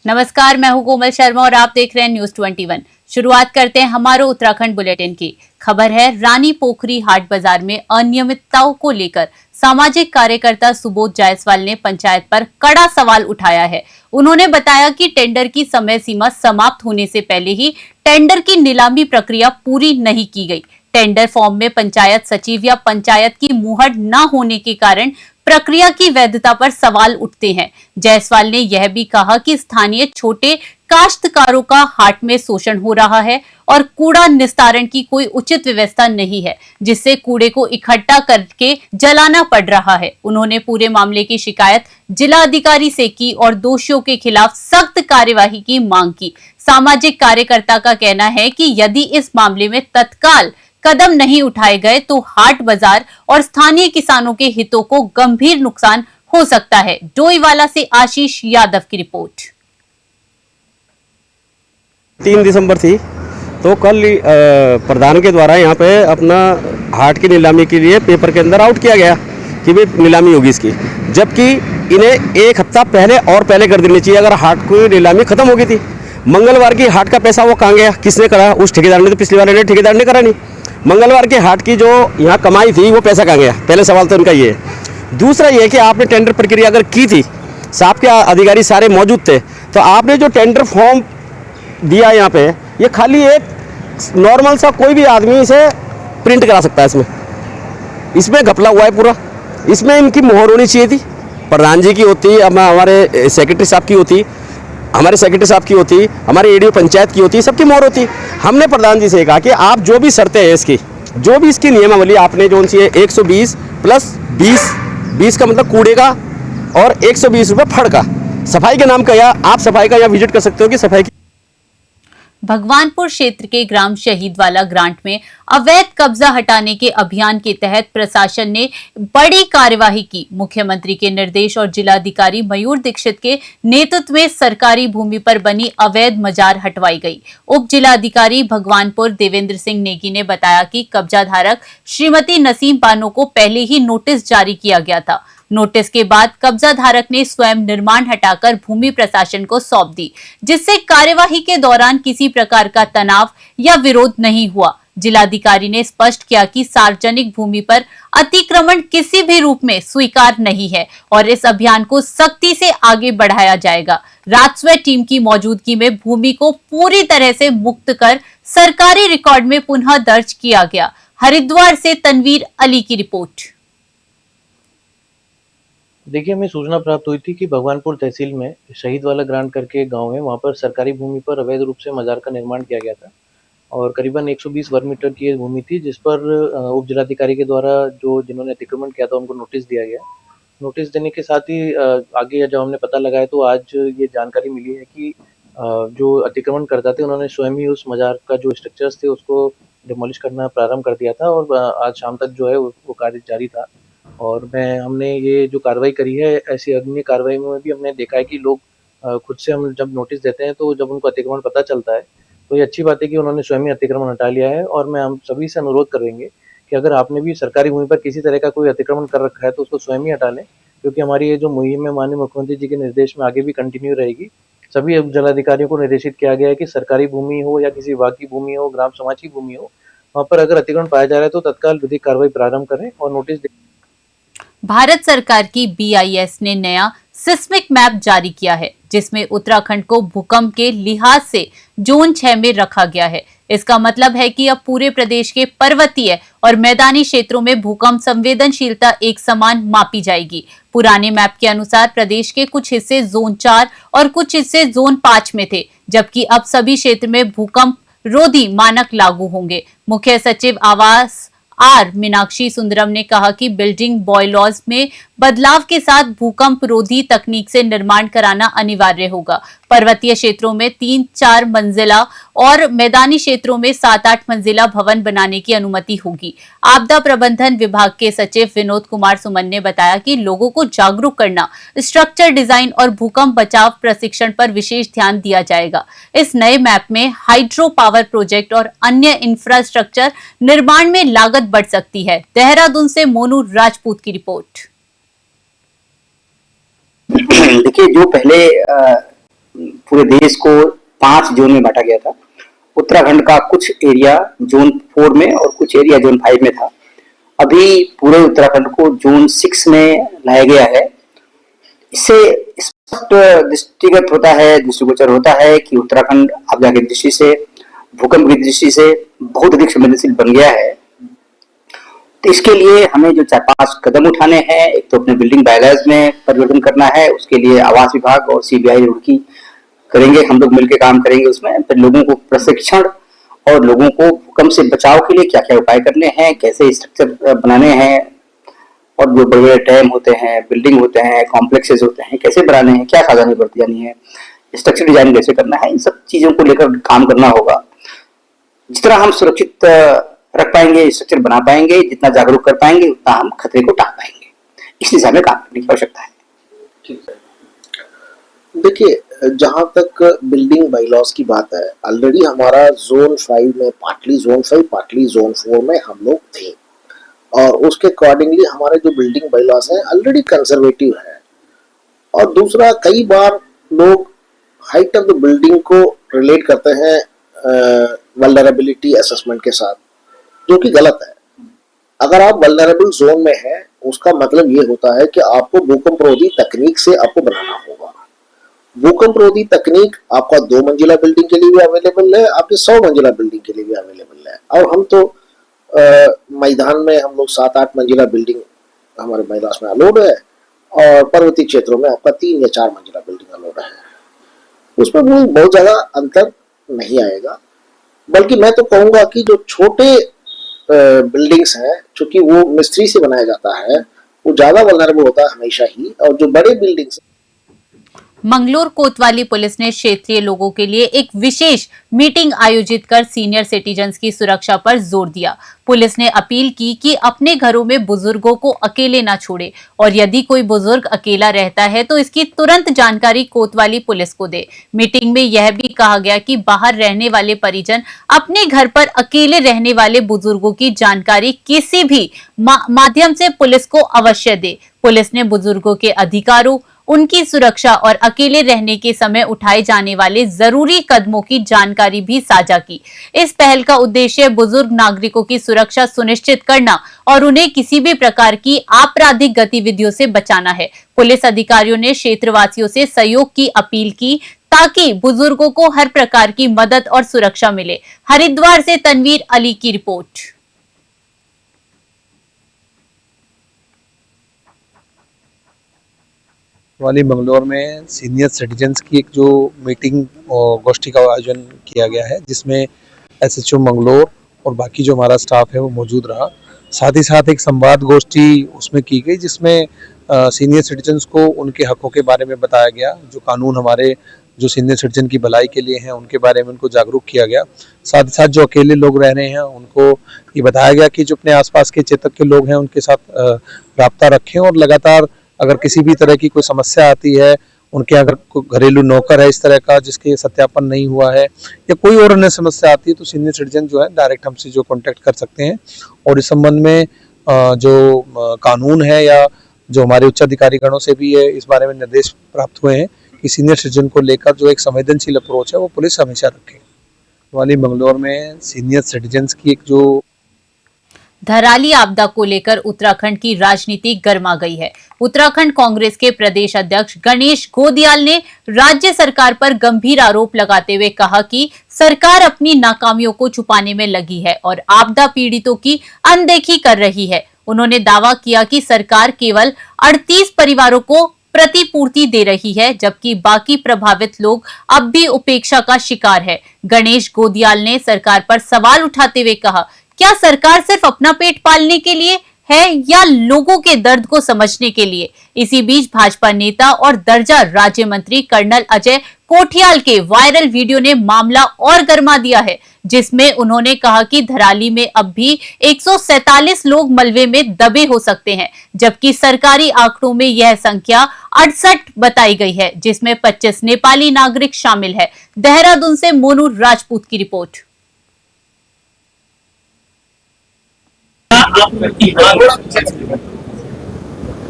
नमस्कार, मैं हूं कोमल शर्मा और आप देख रहे हैं न्यूज 21। शुरुआत करते हैं हमारे उत्तराखंड बुलेटिन की। खबर है, रानी पोखरी हाट बाजार में अनियमितताओं को लेकर सामाजिक कार्यकर्ता सुबोध जायसवाल ने पंचायत पर कड़ा सवाल उठाया है। उन्होंने बताया कि टेंडर की समय सीमा समाप्त होने से पहले ही टेंडर की नीलामी प्रक्रिया पूरी नहीं की गई। टेंडर फॉर्म में पंचायत सचिव या पंचायत की मुहर न होने के कारण प्रक्रिया की वैधता पर सवाल उठते हैं। जायसवाल ने यह भी कहा कि स्थानीय छोटे काश्तकारों का हाट में शोषण हो रहा है और कूड़ा निस्तारण की कोई उचित व्यवस्था नहीं है, जिससे कूड़े को इकट्ठा करके जलाना पड़ रहा है। उन्होंने पूरे मामले की शिकायत जिला अधिकारी से की और दोषियों के खिलाफ सख्त कार्यवाही की मांग की। सामाजिक कार्यकर्ता का कहना है कि यदि इस मामले में तत्काल कदम नहीं उठाए गए तो हाट बाजार और स्थानीय किसानों के हितों को गंभीर नुकसान हो सकता है। डोईवाला से आशीष यादव की रिपोर्ट। 3 दिसंबर थी तो कल प्रधान के द्वारा यहाँ पे अपना हाट की नीलामी के लिए पेपर के अंदर आउट किया गया कि भाई नीलामी होगी इसकी, जबकि इन्हें 1 हफ्ता पहले और पहले कर देनी चाहिए अगर हाट की नीलामी खत्म हो गई थी। मंगलवार की हाट का पैसा वो कहाँ गया, किसने करा? उस ठेकेदार ने, तो पिछली बार ठेकेदार ने करा नहीं। मंगलवार के हाट की जो यहाँ कमाई थी वो पैसा कहाँ गया? पहले सवाल तो उनका ये है। दूसरा ये है कि आपने टेंडर प्रक्रिया अगर की थी, साहब के अधिकारी सारे मौजूद थे, तो आपने जो टेंडर फॉर्म दिया यहाँ पे, ये खाली एक नॉर्मल सा कोई भी आदमी इसे प्रिंट करा सकता है। इसमें घपला हुआ है पूरा। इसमें इनकी मोहर होनी चाहिए थी, प्रधान जी की होती, हमारे सेक्रेटरी साहब की होती, हमारे सेक्रेटरी साहब की होती, हमारे एडीओ पंचायत की होती, सबकी मोहर होती। हमने प्रधान जी से कहा कि आप जो भी शर्तें हैं इसकी, जो भी इसकी नियमावली आपने जो सी 120 प्लस 20 का मतलब कूड़े का और 120 रुपये फड़ का, सफाई के नाम का, या आप सफाई का यहाँ विजिट कर सकते हो कि सफाई की। भगवानपुर क्षेत्र के ग्राम शहीदवाला ग्रांट में अवैध कब्जा हटाने के अभियान के तहत प्रशासन ने बड़ी कार्यवाही की। मुख्यमंत्री के निर्देश और जिलाधिकारी मयूर दीक्षित के नेतृत्व में सरकारी भूमि पर बनी अवैध मजार हटवाई गई। उप जिलाधिकारी भगवानपुर देवेंद्र सिंह नेगी ने बताया कि कब्जा धारक श्रीमती नसीम बानो को पहले ही नोटिस जारी किया गया था। नोटिस के बाद कब्जा धारक ने स्वयं निर्माण हटाकर भूमि प्रशासन को सौंप दी, जिससे कार्यवाही के दौरान किसी प्रकार का तनाव या विरोध नहीं हुआ। जिलाधिकारी ने स्पष्ट किया कि सार्वजनिक भूमि पर अतिक्रमण किसी भी रूप में स्वीकार नहीं है और इस अभियान को सख्ती से आगे बढ़ाया जाएगा। राजस्व टीम की मौजूदगी में भूमि को पूरी तरह से मुक्त कर सरकारी रिकॉर्ड में पुनः दर्ज किया गया। हरिद्वार से तनवीर अली की रिपोर्ट। देखिए, हमें सूचना प्राप्त हुई थी कि भगवानपुर तहसील में शहीदवाला ग्रांट करके एक गांव है, वहां पर सरकारी भूमि पर अवैध रूप से मजार का निर्माण किया गया था और करीबन 120 वर्ग मीटर की ये भूमि थी, जिस पर उप जिलाधिकारी के द्वारा जिन्होंने अतिक्रमण किया था उनको नोटिस दिया गया। नोटिस देने के साथ ही आगे जब हमने पता लगाया तो आज ये जानकारी मिली है कि जो अतिक्रमण करता थे उन्होंने स्वयं ही उस मजार का जो स्ट्रक्चर्स थे उसको डिमोलिश करना प्रारंभ कर दिया था और आज शाम तक जो है वो कार्य जारी था। और हमने ये जो कार्रवाई करी है, ऐसी अन्य कार्रवाई में भी हमने देखा है कि लोग खुद से, हम जब नोटिस देते हैं तो जब उनको अतिक्रमण पता चलता है तो ये अच्छी बात है कि उन्होंने स्वयं ही अतिक्रमण हटा लिया है। और मैं हम सभी से अनुरोध करेंगे कि अगर आपने भी सरकारी भूमि पर किसी तरह का कोई अतिक्रमण कर रखा है तो उसको स्वयं ही हटा लें, क्योंकि हमारी ये जो मुहिम है माननीय मुख्यमंत्री जी के निर्देश में आगे भी कंटिन्यू रहेगी। सभी जिलाधिकारियों को निर्देशित किया गया है कि सरकारी भूमि हो या किसी विभाग की भूमि हो, ग्राम समाज की भूमि हो, वहाँ पर अगर अतिक्रमण पाया जा रहा है तो तत्काल विधिक कार्रवाई प्रारंभ करें और नोटिस। भारत सरकार की BIS ने नया सिस्मिक मैप जारी किया है, जिसमें उत्तराखंड को भूकंप के लिहाज से जोन 6 में रखा गया है। इसका मतलब है कि अब पूरे प्रदेश के पर्वतीय और मैदानी क्षेत्रों में भूकंप संवेदनशीलता एक समान मापी जाएगी। पुराने मैप के अनुसार प्रदेश के कुछ हिस्से जोन 4 और कुछ हिस्से जोन 5 में थे, जबकि अब सभी क्षेत्र में भूकंप रोधी मानक लागू होंगे। मुख्य सचिव आवास मीनाक्षी सुंदरम ने कहा कि बिल्डिंग बॉयलॉज में बदलाव के साथ भूकंप रोधी तकनीक से निर्माण कराना अनिवार्य होगा। पर्वतीय क्षेत्रों में 3-4 मंजिला और मैदानी क्षेत्रों में 7-8 मंजिला भवन बनाने की अनुमति होगी। आपदा प्रबंधन विभाग के सचिव विनोद कुमार सुमन ने बताया कि लोगों को जागरूक करना, स्ट्रक्चर डिजाइन और भूकंप बचाव प्रशिक्षण पर विशेष ध्यान दिया जाएगा। इस नए मैप में हाइड्रो पावर प्रोजेक्ट और अन्य इंफ्रास्ट्रक्चर निर्माण में लागत बढ़ सकती है। देहरादून से मोनू राजपूत की रिपोर्ट। देखिए, जो पहले पूरे देश को 5 जोन में बांटा गया था। उत्तराखंड का कुछ एरिया जोन 4 में और कुछ एरिया जोन 5 में था। अभी पूरे उत्तराखंड को जोन 6 में लाया गया है। इससे स्पष्ट दृष्टिगत होता है, दृष्टिगोचर होता है कि उत्तराखंड आपदा की दृष्टि से, भूकंप की दृष्टि से बहुत अधिक संवेदनशील बन गया है। तो इसके लिए हमें जो 4-5 कदम उठाने हैं, एक तो अपने बिल्डिंग बायलॉज में परिवर्तन करना है, उसके लिए आवास विभाग और सीबीआई रुड़की करेंगे, हम लोग मिलकर काम करेंगे उसमें। फिर लोगों को प्रशिक्षण और लोगों को भूकंप से बचाव के लिए क्या क्या उपाय करने हैं, कैसे स्ट्रक्चर बनाने हैं, और जो बड़े बड़े डैम होते हैं, बिल्डिंग होते हैं, कॉम्प्लेक्सेस होते हैं, कैसे बनाने हैं, क्या सावधानी बरती जानी है, स्ट्रक्चर डिजाइन कैसे करना है, इन सब चीजों को लेकर काम करना होगा। जितना हम सुरक्षित रख पाएंगे, स्ट्रक्चर बना पाएंगे, जितना जागरूक कर पाएंगे, उतना हम खतरे को टाल पाएंगे। इस दिशा में काम करने की आवश्यकता है। ठीक है। देखिए, जहां तक बिल्डिंग बाइलॉज की बात है, ऑलरेडी हमारा जोन 5 में पार्टली जोन 5 पार्टली जोन 4 में हम लोग थे, और उसके अकॉर्डिंगली हमारे जो बिल्डिंग बाइलॉज है ऑलरेडी कंजर्वेटिव है। और दूसरा, कई बार लोग हाइट ऑफ द बिल्डिंग को रिलेट करते हैं वल्नरेबिलिटी असेसमेंट के साथ, जो कि गलत है। अगर आप वल्नरेबल जोन में हैं, उसका मतलब ये होता है कि आपको भूकंप रोधी तकनीक से आपको बनाना होगा। भूकंप रोधी तकनीक आपका 2 मंजिला बिल्डिंग के लिए भी अवेलेबल है, आपके 100 मंजिला बिल्डिंग के लिए भी अवेलेबल है। और हम तो मैदान में हम लोग 7-8 मंजिला बिल्डिंग हमारे बाइलॉज में अलाउड है, और पर्वतीय क्षेत्रों में आपका 3 या 4 मंजिला बिल्डिंग अलाउड है। उसमें बहुत ज्यादा अंतर नहीं आएगा। बल्कि मैं तो कहूंगा कि जो छोटे बिल्डिंग्स हैं, चूंकि वो मिस्त्री से बनाया जाता है, वो ज्यादा वल्नरेबल होता है हमेशा ही, और जो बड़े बिल्डिंग्स मंगलोर कोतवाली पुलिस ने क्षेत्रीय लोगों के लिए एक विशेष मीटिंग आयोजित कर सीनियर सिटीजन्स की सुरक्षा पर जोर दिया। पुलिस ने अपील की कि अपने घरों में बुजुर्गों को अकेले न छोड़े, और यदि कोई बुजुर्ग अकेला रहता है तो इसकी तुरंत जानकारी कोतवाली पुलिस को दे। मीटिंग में यह भी कहा गया कि बाहर रहने वाले परिजन अपने घर पर अकेले रहने वाले बुजुर्गों की जानकारी किसी भी माध्यम से पुलिस को अवश्य दे। पुलिस ने बुजुर्गों के अधिकारों, उनकी सुरक्षा और अकेले रहने के समय उठाए जाने वाले जरूरी कदमों की जानकारी भी साझा की। इस पहल का उद्देश्य बुजुर्ग नागरिकों की सुरक्षा सुनिश्चित करना और उन्हें किसी भी प्रकार की आपराधिक गतिविधियों से बचाना है। पुलिस अधिकारियों ने क्षेत्रवासियों से सहयोग की अपील की ताकि बुजुर्गों को हर प्रकार की मदद और सुरक्षा मिले। हरिद्वार से तनवीर अली की रिपोर्ट। वाली मंगलौर में सीनियर सिटीजन्स की एक जो मीटिंग और गोष्ठी का आयोजन किया गया है, जिसमें एसएचओ मंगलौर और बाकी जो हमारा स्टाफ है वो मौजूद रहा। साथ ही साथ एक संवाद गोष्ठी उसमें की गई, जिसमें सीनियर सिटीजन्स को उनके हकों के बारे में बताया गया, जो कानून हमारे जो सीनियर सिटीजन की भलाई के लिए हैं उनके बारे में उनको जागरूक किया गया। साथ ही साथ जो अकेले लोग रह रहे हैं उनको ये बताया गया कि जो अपने आसपास के चेतक के लोग हैं उनके साथ राब्ता रखें, और लगातार अगर किसी भी तरह की कोई समस्या आती है, उनके अगर कोई घरेलू नौकर है इस तरह का जिसके सत्यापन नहीं हुआ है, या कोई और अन्य समस्या आती है, तो सीनियर सिटीजन जो है डायरेक्ट हमसे जो कांटेक्ट कर सकते हैं। और इस संबंध में जो कानून है या जो हमारे उच्च अधिकारीगणों से भी है इस बारे में निर्देश प्राप्त हुए हैं कि सीनियर सिटीजन को लेकर जो एक संवेदनशील अप्रोच है वो पुलिस हमेशा रखे। वाली मंगलौर में सीनियर सिटीजन्स की एक जो धराली आपदा को लेकर उत्तराखंड की राजनीति गर्मा गई है। उत्तराखंड कांग्रेस के प्रदेश अध्यक्ष गणेश गोदियाल ने राज्य सरकार पर गंभीर आरोप लगाते हुए कहा कि सरकार अपनी नाकामियों को छुपाने में लगी है और आपदा पीड़ितों की अनदेखी कर रही है। उन्होंने दावा किया कि सरकार केवल 38 परिवारों को प्रतिपूर्ति दे रही है, जबकि बाकी प्रभावित लोग अब भी उपेक्षा का शिकार है। गणेश गोदियाल ने सरकार पर सवाल उठाते हुए कहा, क्या सरकार सिर्फ अपना पेट पालने के लिए है या लोगों के दर्द को समझने के लिए? इसी बीच भाजपा नेता और दर्जा राज्य मंत्री कर्नल अजय कोठियाल के वायरल वीडियो ने मामला और गर्मा दिया है, जिसमें उन्होंने कहा कि धराली में अब भी 147 लोग मलबे में दबे हो सकते हैं, जबकि सरकारी आंकड़ों में यह संख्या 68 बताई गई है, जिसमें 25 नेपाली नागरिक शामिल है। देहरादून से मोनू राजपूत की रिपोर्ट।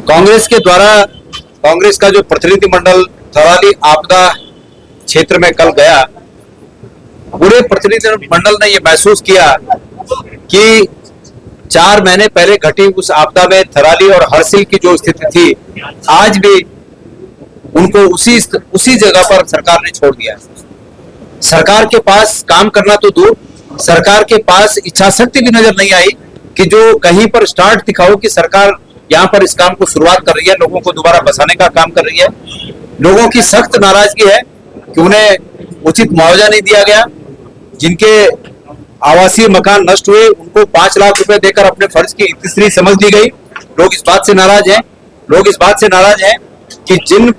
कांग्रेस के द्वारा कांग्रेस का जो प्रतिनिधिमंडल धराली आपदा क्षेत्र में कल गया, पूरे प्रतिनिधि मंडल ने ये महसूस किया कि 4 महीने पहले घटी उस आपदा में थराली और हरसिल की जो स्थिति थी, आज भी उनको उसी जगह पर सरकार ने छोड़ दिया। सरकार के पास काम करना तो दूर, सरकार के पास इच्छा शक्ति भी नजर नहीं आई कि जो कहीं पर स्टार्ट दिखाओ कि सरकार यहाँ पर इस काम को शुरुआत कर रही है, लोगों को दोबारा बसाने का काम कर रही है। लोगों की सख्त नाराजगी है कि उन्हें उचित मुआवजा नहीं दिया गया। जिनके आवासीय मकान नष्ट हुए उनको 5 लाख रुपए देकर अपने फर्ज की तीसरी समझ दी गई। लोग इस बात से नाराज हैं कि जिन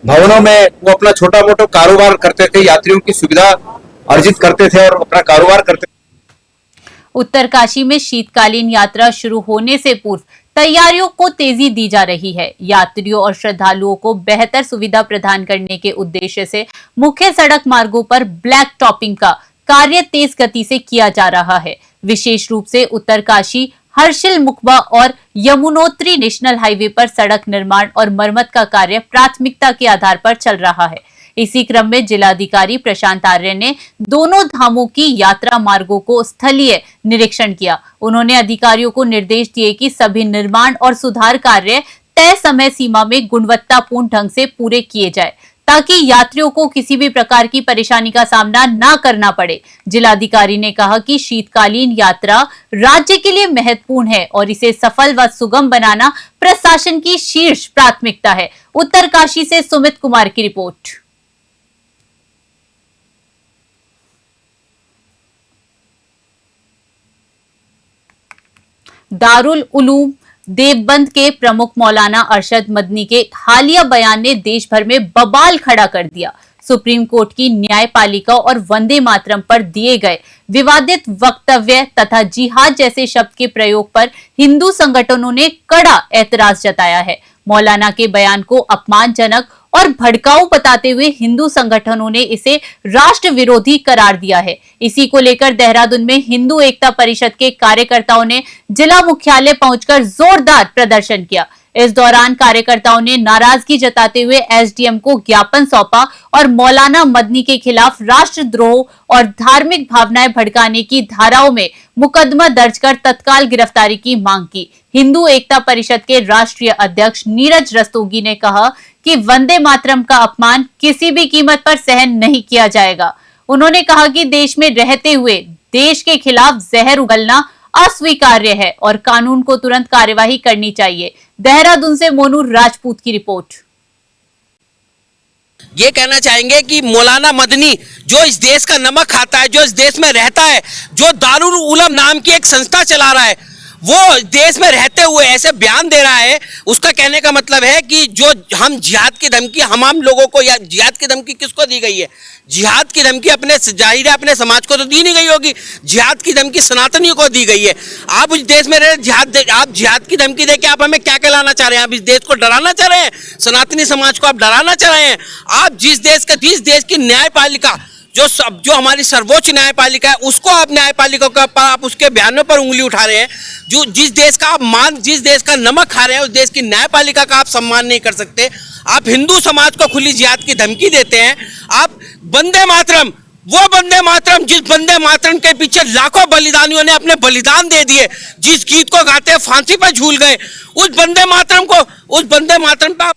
भवनों में वो अपना छोटा मोटा कारोबार करते थे, यात्रियों की सुविधा अर्जित करते थे और अपना कारोबार करते थे। उत्तरकाशी में शीतकालीन यात्रा शुरू होने से पूर्व तैयारियों को तेजी दी जा रही है। यात्रियों और श्रद्धालुओं को बेहतर सुविधा प्रदान करने के उद्देश्य से मुख्य सड़क मार्गों पर ब्लैक टॉपिंग का कार्य तेज गति से किया जा रहा है। विशेष रूप से उत्तरकाशी, हर्षिल मुकबा और यमुनोत्री नेशनल हाईवे पर सड़क निर्माण और मरम्मत का कार्य प्राथमिकता के आधार पर चल रहा है। इसी क्रम में जिलाधिकारी प्रशांत आर्य ने दोनों धामों की यात्रा मार्गों को स्थलीय निरीक्षण किया। उन्होंने अधिकारियों को निर्देश दिए कि सभी निर्माण और सुधार कार्य तय समय सीमा में गुणवत्तापूर्ण ढंग से पूरे किए जाए, ताकि यात्रियों को किसी भी प्रकार की परेशानी का सामना न करना पड़े। जिलाधिकारी ने कहा कि शीतकालीन यात्रा राज्य के लिए महत्वपूर्ण है और इसे सफल व सुगम बनाना प्रशासन की शीर्ष प्राथमिकता है। उत्तरकाशी से सुमित कुमार की रिपोर्ट। दारुल उलूम देवबंद के प्रमुख मौलाना अरशद मदनी के हालिया बयान ने देश भर में बवाल खड़ा कर दिया। सुप्रीम कोर्ट की न्यायपालिका और वंदे मातरम पर दिए गए विवादित वक्तव्य तथा जिहाद जैसे शब्द के प्रयोग पर हिंदू संगठनों ने कड़ा एतराज जताया है। मौलाना के बयान को अपमानजनक और भड़काऊ बताते हुए हिंदू संगठनों ने इसे राष्ट्र विरोधी करार दिया है। इसी को लेकर देहरादून में हिंदू एकता परिषद के कार्यकर्ताओं ने जिला मुख्यालय पहुंचकर जोरदार प्रदर्शन किया। इस दौरान कार्यकर्ताओं ने नाराजगी जताते हुए एसडीएम को ज्ञापन सौंपा और मौलाना मदनी के खिलाफ राष्ट्रद्रोह और धार्मिक भावनाएं भड़काने की धाराओं में मुकदमा दर्ज कर तत्काल गिरफ्तारी की मांग की। हिंदू एकता परिषद के राष्ट्रीय अध्यक्ष नीरज रस्तोगी ने कहा कि वंदे मातरम का अपमान किसी भी कीमत पर सहन नहीं किया जाएगा। उन्होंने कहा कि देश में रहते हुए देश के खिलाफ जहर उगलना अस्वीकार्य है और कानून को तुरंत कार्यवाही करनी चाहिए। देहरादून से मोनू राजपूत की रिपोर्ट। ये कहना चाहेंगे कि मौलाना मदनी जो इस देश का नमक खाता है, जो इस देश में रहता है, जो दारुल उलम नाम की एक संस्था चला रहा है, वो देश में रहते हुए ऐसे बयान दे रहा है, उसका कहने का मतलब है कि जो हम जिहाद की धमकी हम लोगों को, या जिहाद की धमकी किसको दी गई है? जिहाद की धमकी अपने जाहिर है अपने समाज को तो दी नहीं गई होगी, जिहाद की धमकी सनातनियों को दी गई है। आप इस देश में रहे आप जिहाद की धमकी देके आप हमें क्या कहलाना चाह रहे हैं? आप इस देश को डराना चाह रहे हैं? सनातनी समाज को आप डराना चाह रहे हैं? आप जिस देश की न्यायपालिका जो हमारी सर्वोच्च न्यायपालिका है, उसको आप न्यायपालिका के ऊपर आप उसके बयानों पर उंगली उठा रहे हैं। जो जिस देश का नमक खा रहे हैं, उस देश की न्यायपालिका का आप सम्मान नहीं कर सकते। आप हिंदू समाज को खुली जिहाद की धमकी देते हैं। आप वंदे मातरम, वो वंदे मातरम जिस वंदे मातरम के पीछे लाखों बलिदानियों ने अपने बलिदान दे दिए, जिस गीत को गाते फांसी पर झूल गए, उस वंदे मातरम पर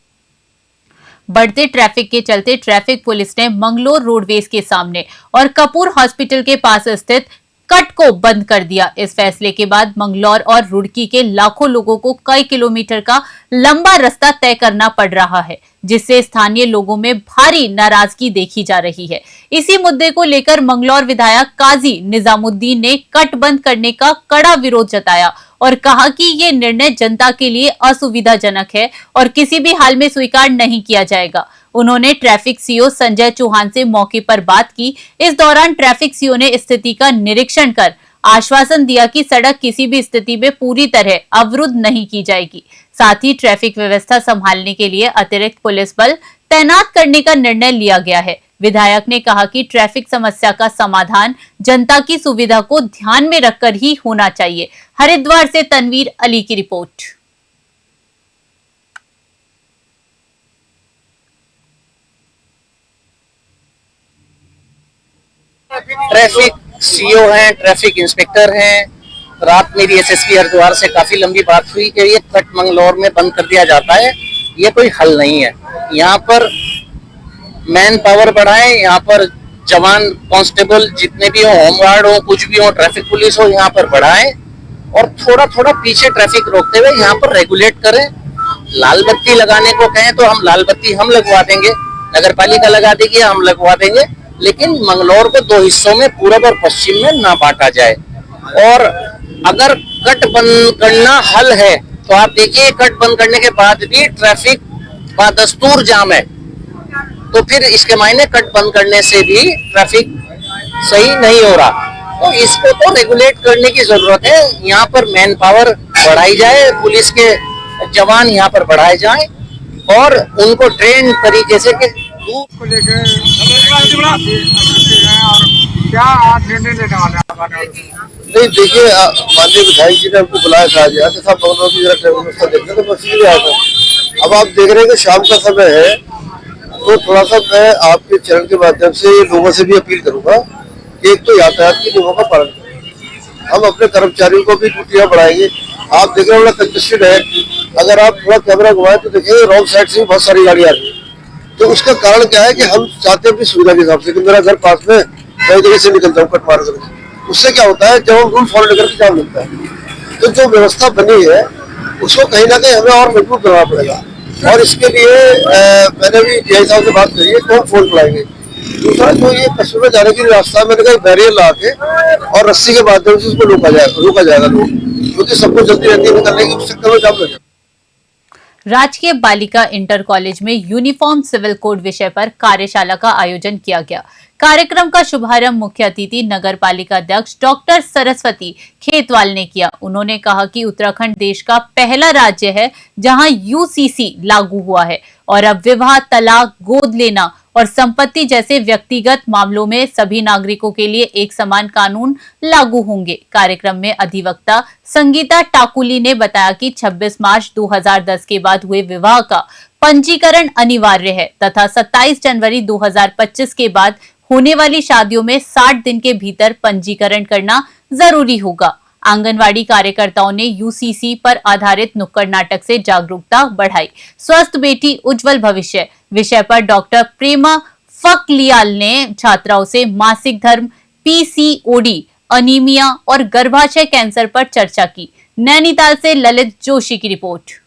बढ़ते ट्रैफिक के चलते ट्रैफिक पुलिस ने मंगलोर रोडवेज के सामने और कपूर हॉस्पिटल के पास स्थित कट को बंद कर दिया। इस फैसले के बाद मंगलौर और रुड़की के लाखों लोगों को कई किलोमीटर का लंबा रास्ता तय करना पड़ रहा है, जिससे स्थानीय लोगों में भारी नाराजगी देखी जा रही है। इसी मुद्दे को लेकर मंगलौर विधायक काजी निजामुद्दीन ने कट बंद करने का कड़ा विरोध जताया और कहा कि ये निर्णय जनता के लिए असुविधाजनक है और किसी भी हाल में स्वीकार नहीं किया जाएगा। उन्होंने ट्रैफिक सीओ संजय चौहान से मौके पर बात की। इस दौरान ट्रैफिक सीओ ने स्थिति का निरीक्षण कर आश्वासन दिया कि सड़क किसी भी स्थिति में पूरी तरह अवरुद्ध नहीं की जाएगी। साथ ही ट्रैफिक व्यवस्था संभालने के लिए अतिरिक्त पुलिस बल तैनात करने का निर्णय लिया गया है। विधायक ने कहा कि ट्रैफिक समस्या का समाधान जनता की सुविधा को ध्यान में रखकर ही होना चाहिए। हरिद्वार से तनवीर अली की रिपोर्ट। ट्रैफिक सीओ हैं, ट्रैफिक इंस्पेक्टर हैं। रात मेरी एसएसपी हरिद्वार से काफी लंबी बात हुई कि ये कट मंगलौर में बंद कर दिया जाता है, ये कोई हल नहीं है। यहाँ पर मैन पावर बढ़ाएं, यहाँ पर जवान कांस्टेबल जितने भी हो, होमगार्ड हो, कुछ भी हो, ट्रैफिक पुलिस हो, यहाँ पर बढ़ाएं और थोड़ा थोड़ा पीछे ट्रैफिक रोकते हुए यहाँ पर रेगुलेट करें। लाल बत्ती लगाने को कहें तो हम लाल बत्ती हम लगवा देंगे, नगर पालिका लगा देगी, हम लगवा देंगे, लेकिन मंगलौर को दो हिस्सों में पूरब और पश्चिम में ना बांटा जाए। और अगर कट बंद करना हल है तो आप देखिए कट बंद करने के बाद भी ट्रैफिक बदस्तूर जाम है, तो फिर इसके मायने कट बंद करने से भी ट्रैफिक सही नहीं हो रहा। तो इसको तो रेगुलेट करने की जरूरत है। यहाँ पर मैन पावर बढ़ाई जाए, पुलिस के जवान यहाँ पर बढ़ाए जाएं और उनको ट्रेन तरीके से के को लेकर क्या निर्णय लेने वाले हैं? नहीं देखिए, माननीय विधायक जी ने हमको बुलाया था आज कि साहब मंगलौर की जरा ट्रैफिक व्यवस्था देखना, तो बस इसलिए आया था। अब आप देख रहे हैं कि शाम का समय है, तो थोड़ा सा मैं आपके चैनल के माध्यम से लोगों से भी अपील करूंगा कि एक तो यातायात के नियमों का पालन करें। हम अपने कर्मचारियों को भी ड्यूटियां बढ़ाएंगे। आप देख रहे हो बड़ा कंजेस्टेड है, अगर आप थोड़ा कैमरा घुमाएं तो देखिए रॉन्ग साइड से भी बहुत सारी गाड़ी आ रही है। तो उसका कारण क्या है कि हम चाहते हैं अपनी सुविधा के हिसाब से कि मेरा घर पास में, कई जगह से निकलता हूँ कट मार कर। उससे क्या होता है, जब हम रूल फॉलो लेकर के जाम लगता है, तो जो व्यवस्था बनी है उसको कहीं ना कहीं हमें और मजबूत करना पड़ेगा। और इसके लिए मैंने भी डीआई साहब से बात करी है, तो हम फोन बुलाएंगे। दूसरा, जो ये कस्बे में जाने के रास्ता मैंने कहा बैरियर ला के और रस्सी के माध्यम से उसको रोका जाएगा लोग, क्योंकि सबको जल्दी रहती है निकलने की, उस चक्कर में जाम लगे। राजकीय बालिका इंटर कॉलेज में यूनिफॉर्म सिविल कोड विषय पर कार्यशाला का आयोजन किया गया। कार्यक्रम का शुभारंभ मुख्य अतिथि नगर पालिका अध्यक्ष डॉक्टर सरस्वती खेतवाल ने किया। उन्होंने कहा कि उत्तराखंड देश का पहला राज्य है जहां यूसीसी लागू हुआ है और अब विवाह, तलाक, गोद लेना और संपत्ति जैसे व्यक्तिगत मामलों में सभी नागरिकों के लिए एक समान कानून लागू होंगे। कार्यक्रम में अधिवक्ता संगीता टाकुली ने बताया कि 26 मार्च 2010 के बाद हुए विवाह का पंजीकरण अनिवार्य है तथा 27 जनवरी 2025 के बाद होने वाली शादियों में 60 दिन के भीतर पंजीकरण करना जरूरी होगा। आंगनवाड़ी कार्यकर्ताओं ने यूसीसी पर आधारित नुक्कड़ नाटक से जागरूकता बढ़ाई। स्वस्थ बेटी उज्जवल भविष्य विषय पर डॉक्टर प्रेमा फकलियाल ने छात्राओं से मासिक धर्म, पीसीओडी, अनीमिया और गर्भाशय कैंसर पर चर्चा की। नैनीताल से ललित जोशी की रिपोर्ट।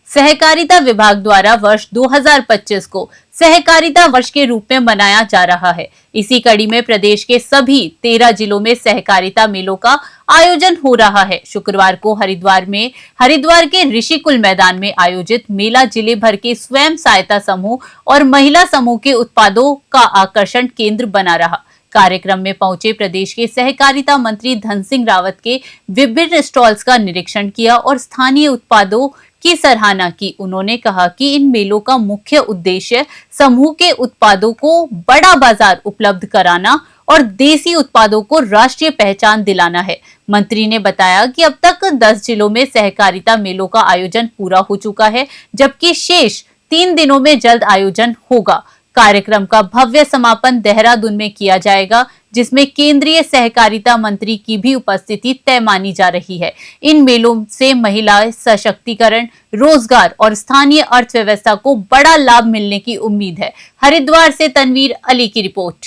सहकारिता विभाग द्वारा वर्ष 2025 को सहकारिता वर्ष के रूप में मनाया जा रहा है। इसी कड़ी में प्रदेश के सभी 13 जिलों में सहकारिता मेलों का आयोजन हो रहा है। शुक्रवार को हरिद्वार के ऋषिकुल मैदान में आयोजित मेला जिले भर के स्वयं सहायता समूह और महिला समूह के उत्पादों का आकर्षण केंद्र बना रहा। कार्यक्रम में पहुंचे प्रदेश के सहकारिता मंत्री धन सिंह रावत के विभिन्न स्टॉल्स का निरीक्षण किया और स्थानीय उत्पादों की सराहना की। उन्होंने कहा कि इन मेलों का मुख्य उद्देश्य समूह के उत्पादों को बड़ा बाजार उपलब्ध कराना और देसी उत्पादों को राष्ट्रीय पहचान दिलाना है। मंत्री ने बताया कि अब तक 10 जिलों में सहकारिता मेलों का आयोजन पूरा हो चुका है, जबकि शेष 3 दिनों में जल्द आयोजन होगा। कार्यक्रम का भव्य समापन देहरादून में किया जाएगा, जिसमें केंद्रीय सहकारिता मंत्री की भी उपस्थिति तय मानी जा रही है। इन मेलों से महिला सशक्तिकरण, रोजगार और स्थानीय अर्थव्यवस्था को बड़ा लाभ मिलने की उम्मीद है। हरिद्वार से तनवीर अली की रिपोर्ट।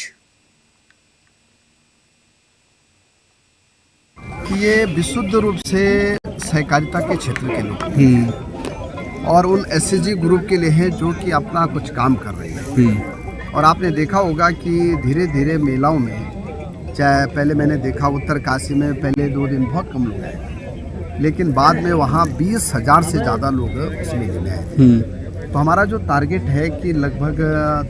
ये विशुद्ध रूप से सहकारिता के क्षेत्र के लोग और उन एसएचजी ग्रुप के लिए है जो कि अपना कुछ काम कर रही है। और आपने देखा होगा कि धीरे धीरे मेलाओं में, चाहे पहले मैंने देखा उत्तरकाशी में पहले 2 दिन बहुत कम लोग आए, लेकिन बाद में वहाँ 20,000 से ज़्यादा लोग उस मेले में आए थे। तो हमारा जो टारगेट है कि लगभग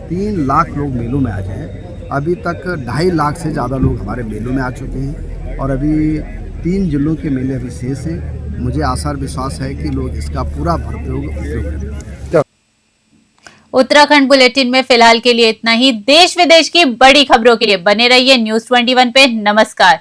3 लाख लोग मेलों में आ जाएं। अभी तक 2.5 लाख से ज़्यादा लोग हमारे मेलों में आ चुके हैं और अभी 3 जिलों के मेले अभी शेष हैं। मुझे आशा और विश्वास है कि लोग इसका पूरा भरपूर उपयोग करेंगे। उत्तराखंड बुलेटिन में फिलहाल के लिए इतना ही। देश विदेश की बड़ी खबरों के लिए बने रहिए News 21 पे। नमस्कार।